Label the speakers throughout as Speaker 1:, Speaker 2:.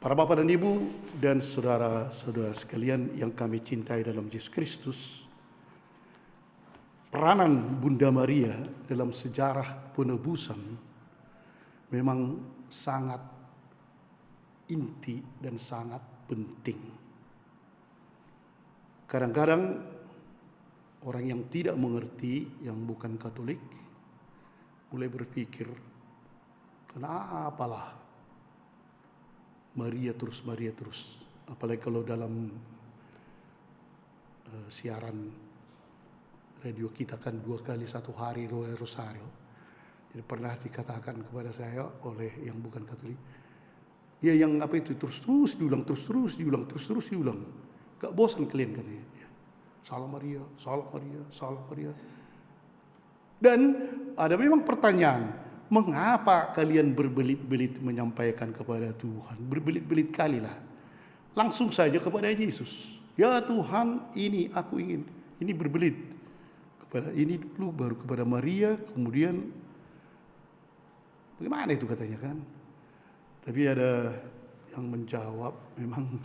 Speaker 1: Para bapak dan ibu dan saudara-saudara sekalian yang kami cintai dalam Yesus Kristus, peranan Bunda Maria dalam sejarah penebusan memang sangat inti dan sangat penting. Kadang-kadang orang yang tidak mengerti, yang bukan Katolik, mulai berpikir, kenapalah Maria terus. Apalagi kalau dalam siaran radio kita kan 2 kali 1 hari Rosario. Jadi pernah dikatakan kepada saya oleh yang bukan Katolik, ya yang apa itu terus diulang. Gak bosan kalian katanya. Ya. Salam Maria. Dan ada memang pertanyaan, mengapa kalian berbelit-belit menyampaikan kepada Tuhan? Berbelit-belit kalilah. Langsung saja kepada Yesus. Ya Tuhan, ini aku ingin. Ini berbelit. Kepada ini dulu, baru kepada Maria, kemudian bagaimana itu katanya kan? Tapi ada yang menjawab, memang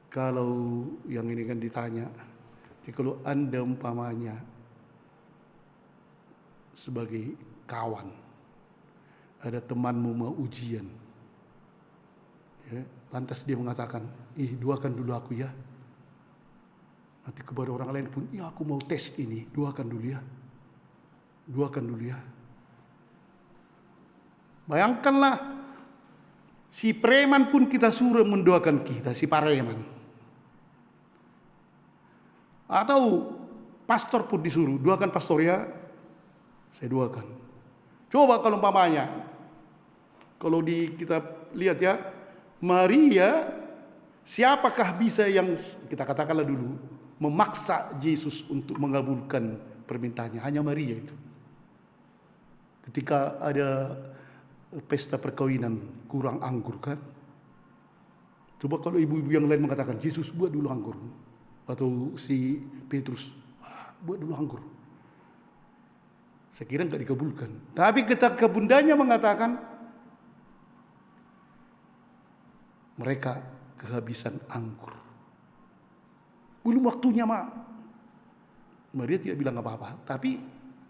Speaker 1: kalau yang ini kan ditanya, kalau Anda umpamanya sebagai kawan, ada temanmu mau ujian, ya, lantas dia mengatakan, doakan dulu aku ya. Nanti kepada orang lain pun, aku mau tes ini, doakan dulu ya. Bayangkanlah, si preman pun kita suruh mendoakan kita, si pareman. Atau pastor pun disuruh, doakan pastor ya, saya doakan. Coba kalau umpamanya, kalau kita lihat ya, Maria, siapakah bisa yang kita katakanlah dulu memaksa Yesus untuk mengabulkan permintaannya? Hanya Maria itu. Ketika ada pesta perkawinan kurang anggur kan, coba kalau ibu-ibu yang lain mengatakan, Yesus buat dulu anggur, atau si Petrus buat dulu anggur, saya kira enggak dikabulkan. Tapi ketika bundanya mengatakan, mereka kehabisan anggur, belum waktunya mak. Maria tidak bilang apa-apa, tapi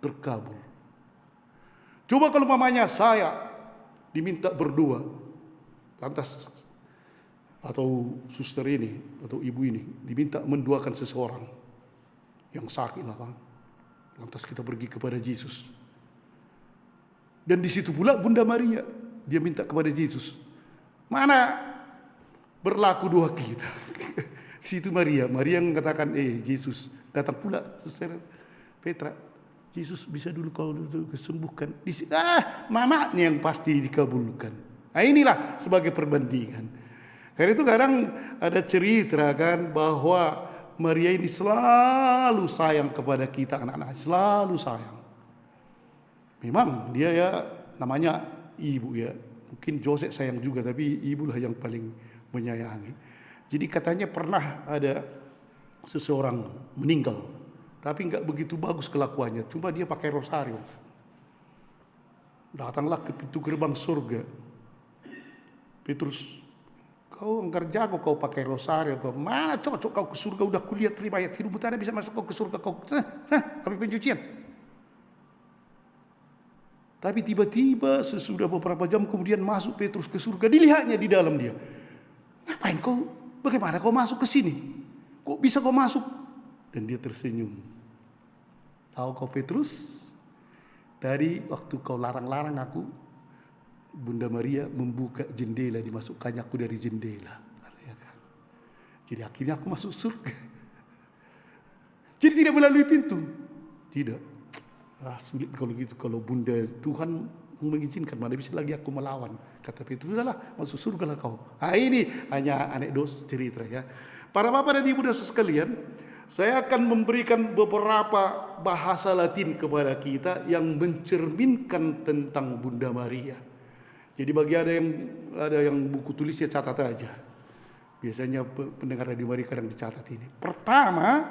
Speaker 1: terkabul. Coba kalau mamanya saya diminta berdoa, lantas atau suster ini atau ibu ini diminta mendoakan seseorang yang sakit lah kan. Lantas kita pergi kepada Yesus. Dan di situ pula Bunda Maria, dia minta kepada Yesus, mana berlaku doa kita. Di situ Maria yang mengatakan, Yesus datang pula suster Petra, Yesus bisa dulu kau kesembuhkan. Di situ mamanya yang pasti dikabulkan. Nah inilah sebagai perbandingan. Karena itu kadang ada cerita kan bahwa Maria ini selalu sayang kepada kita anak-anak, selalu sayang. Memang dia ya namanya ibu ya. Mungkin Joseph sayang juga, tapi ibulah yang paling menyayangi. Jadi katanya pernah ada seseorang meninggal, tapi enggak begitu bagus kelakuannya, cuma dia pakai rosario. Datanglah ke pintu gerbang surga. Petrus, kau anggar jago kau pakai rosario, kau mana cocok kau ke surga, udah kuliah terima ayat hidup ada bisa masuk kau ke surga, kau habis pencucian. Tapi tiba-tiba sesudah beberapa jam kemudian masuk Petrus ke surga, dilihatnya di dalam dia. Ngapain kau? Bagaimana kau masuk ke sini? Kok bisa kau masuk? Dan dia tersenyum. Tahu kau Petrus? Tadi waktu kau larang-larang aku, Bunda Maria membuka jendela, dimasukkannya aku dari jendela. Jadi akhirnya aku masuk surga. Jadi tidak melalui pintu. Tidak. Sulit kalau gitu. Kalau Bunda Tuhan mengizinkan, mana bisa lagi aku melawan. Kata Petrus, udahlah masuk surga lah kau. Ini hanya anekdot cerita ya. Para bapak dan ibu dan sekalian, saya akan memberikan beberapa bahasa Latin kepada kita yang mencerminkan tentang Bunda Maria. Jadi bagi ada yang buku tulisnya catat aja. Biasanya pendengar Radio Maria kadang dicatat ini. Pertama,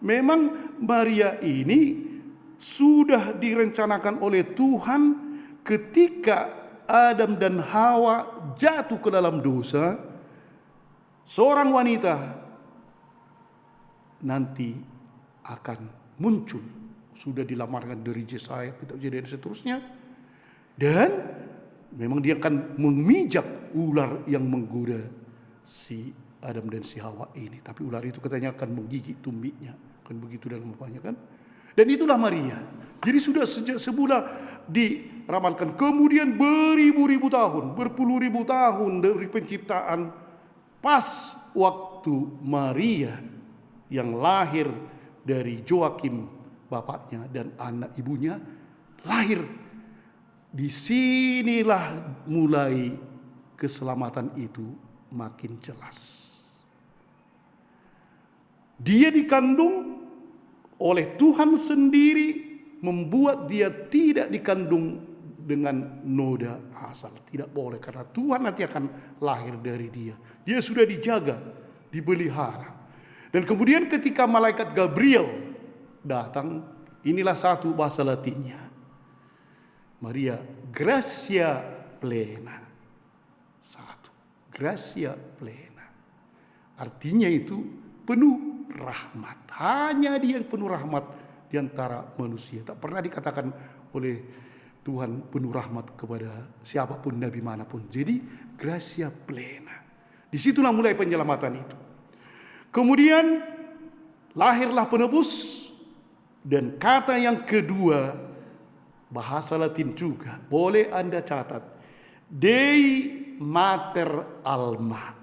Speaker 1: memang Maria ini sudah direncanakan oleh Tuhan ketika Adam dan Hawa jatuh ke dalam dosa, seorang wanita nanti akan muncul, sudah dilamarkan dari Yesaya, kitab Kejadian dan seterusnya, dan memang dia akan memijak ular yang menggoda si Adam dan si Hawa ini. Tapi ular itu katanya akan menggigit tumbiknya, kan begitu dalam apanya kan. Dan itulah Maria. Jadi sudah sejak semula diramalkan. Kemudian beribu-ribu tahun, berpuluh-ribu tahun dari penciptaan, pas waktu Maria yang lahir dari Joakim bapaknya dan anak ibunya lahir, disinilah mulai keselamatan itu makin jelas. Dia dikandung oleh Tuhan sendiri, membuat dia tidak dikandung dengan noda asal. Tidak boleh, karena Tuhan nanti akan lahir dari dia. Dia sudah dijaga, dipelihara. Dan kemudian ketika malaikat Gabriel datang, inilah satu bahasa Latinnya. Maria gratia plena. Satu, gratia plena. Artinya itu penuh rahmat. Hanya dia yang penuh rahmat di antara manusia. Tak pernah dikatakan oleh Tuhan penuh rahmat kepada siapapun, nabi manapun. Jadi gratia plena. Disitulah mulai penyelamatan itu. Kemudian lahirlah penebus. Dan kata yang kedua, bahasa Latin juga, boleh Anda catat, Dei Mater Alma.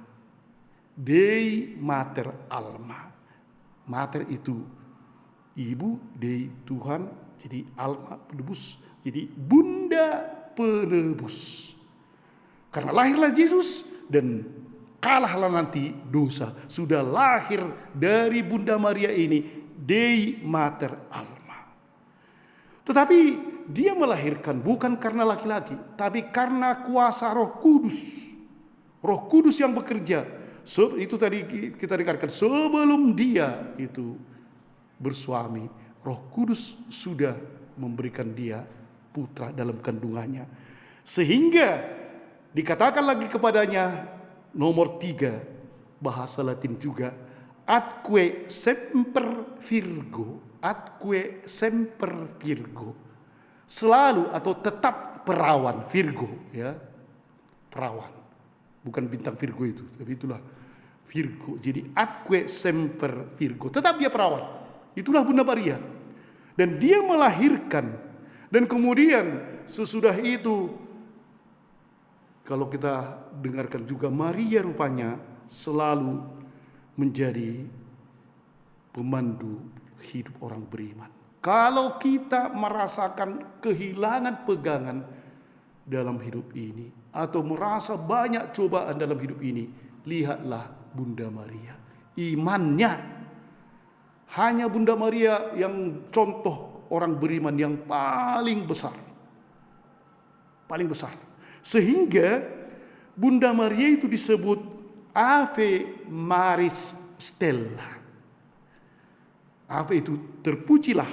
Speaker 1: Dei Mater Alma. Mater itu ibu, Dei Tuhan, jadi Alma penebus, jadi Bunda penebus. Karena lahirlah Yesus dan kalahlah nanti dosa. Sudah lahir dari Bunda Maria ini, Dei Mater Alma. Tetapi dia melahirkan bukan karena laki-laki, tapi karena kuasa Roh Kudus. Roh Kudus yang bekerja. Itu tadi kita dikatakan, sebelum dia itu bersuami, Roh Kudus sudah memberikan dia putra dalam kandungannya. Sehingga dikatakan lagi kepadanya, nomor 3, bahasa Latin juga, atque semper virgo, atque semper virgo, selalu atau tetap perawan. Virgo, ya, perawan, bukan bintang Virgo itu, tapi itulah Virgo. Jadi atque semper virgo, tetap dia perawan. Itulah Bunda Maria. Dan dia melahirkan. Dan kemudian sesudah itu, kalau kita dengarkan juga, Maria rupanya selalu menjadi pemandu hidup orang beriman. Kalau kita merasakan kehilangan pegangan dalam hidup ini, atau merasa banyak cobaan dalam hidup ini, lihatlah Bunda Maria. Imannya, hanya Bunda Maria yang contoh orang beriman yang paling besar. Paling besar. Sehingga Bunda Maria itu disebut Ave Maris Stella. Ave itu terpujilah,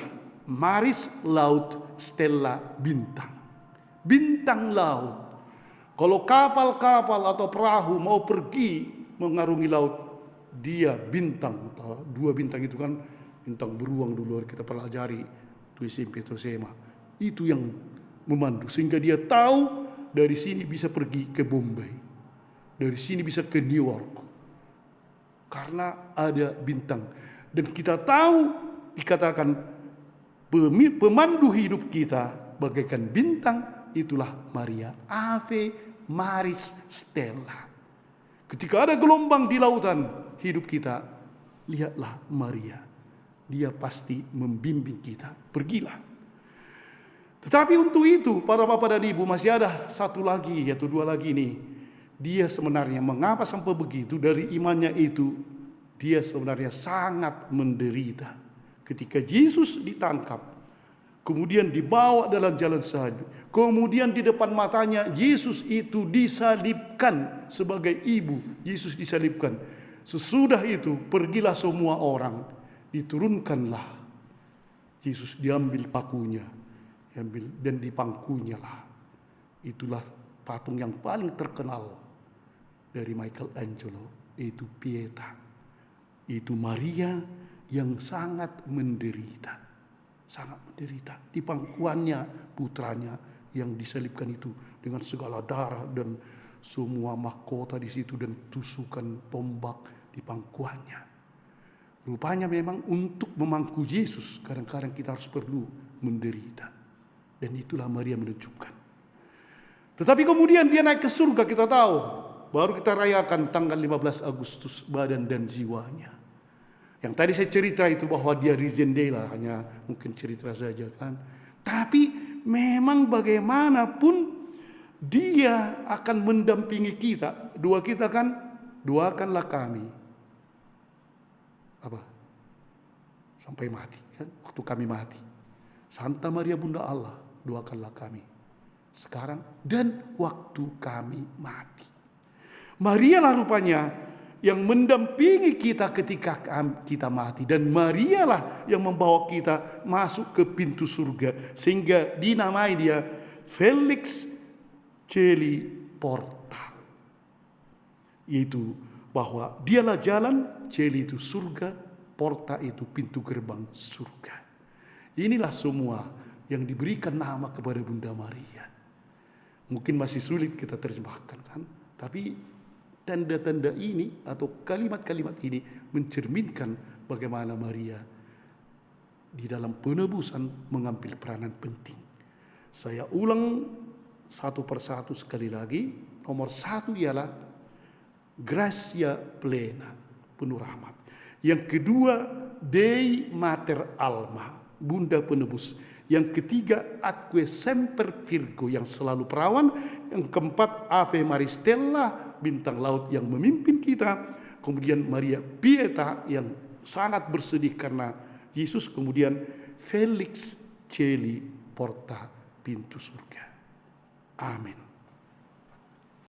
Speaker 1: Maris laut, Stella bintang. Bintang laut. Kalau kapal-kapal atau perahu mau pergi mengarungi laut, dia bintang. 2 bintang itu kan, bintang beruang dulu kita pelajari di SMP atau SMA. Itu yang memandu, sehingga dia tahu dari sini bisa pergi ke Bombay, dari sini bisa ke New York, karena ada bintang. Dan kita tahu, dikatakan pemandu hidup kita bagaikan bintang, itulah Maria, Ave Maris Stella. Ketika ada gelombang di lautan hidup kita, lihatlah Maria. Dia pasti membimbing kita, pergilah. Tetapi untuk itu, para bapak dan ibu, masih ada satu lagi, yaitu 2 lagi nih. Dia sebenarnya mengapa sampai begitu, dari imannya itu, dia sebenarnya sangat menderita. Ketika Yesus ditangkap, kemudian dibawa dalam jalan salib, kemudian di depan matanya Yesus itu disalibkan sebagai ibu. Yesus disalibkan. Sesudah itu pergilah semua orang, diturunkanlah Yesus, diambil pakunya, diambil dan dipangkunya lah. Itulah patung yang paling terkenal dari Michelangelo itu Pieta. Itu Maria yang sangat menderita. Sangat menderita. Di pangkuannya putranya yang disalibkan itu dengan segala darah dan semua mahkota di situ dan tusukan tombak di pangkuannya. Rupanya memang untuk memangku Yesus kadang-kadang kita harus perlu menderita. Dan itulah Maria menunjukkan. Tetapi kemudian dia naik ke surga, kita tahu. Baru kita rayakan tanggal 15 Agustus badan dan jiwanya. Yang tadi saya cerita itu bahwa dia di jendela, hanya mungkin cerita saja kan. Tapi memang bagaimanapun dia akan mendampingi kita. Doa kita kan, doakanlah kami. Apa? Sampai mati kan, waktu kami mati. Santa Maria Bunda Allah, doakanlah kami sekarang dan waktu kami mati. Maria lah rupanya yang mendampingi kita ketika kita mati. Dan Maria lah yang membawa kita masuk ke pintu surga. Sehingga dinamai dia Felix Celi Portal. Yaitu bahwa dialah jalan, Celi itu surga, Porta itu pintu gerbang surga. Inilah semua yang diberikan nama kepada Bunda Maria. Mungkin masih sulit kita terjemahkan kan. Tapi tanda-tanda ini atau kalimat-kalimat ini mencerminkan bagaimana Maria di dalam penebusan mengambil peranan penting. Saya ulang satu persatu sekali lagi. Nomor 1 ialah Gratia Plena, penuh rahmat. Yang kedua, Dei Mater Alma, Bunda Penebus. Yang ketiga, Atque Semper Virgo, yang selalu perawan. Yang keempat, Ave Maris Stella, bintang laut yang memimpin kita. Kemudian Maria Pieta yang sangat bersedih karena Yesus. Kemudian Felix Celi Porta, pintu surga. Amin.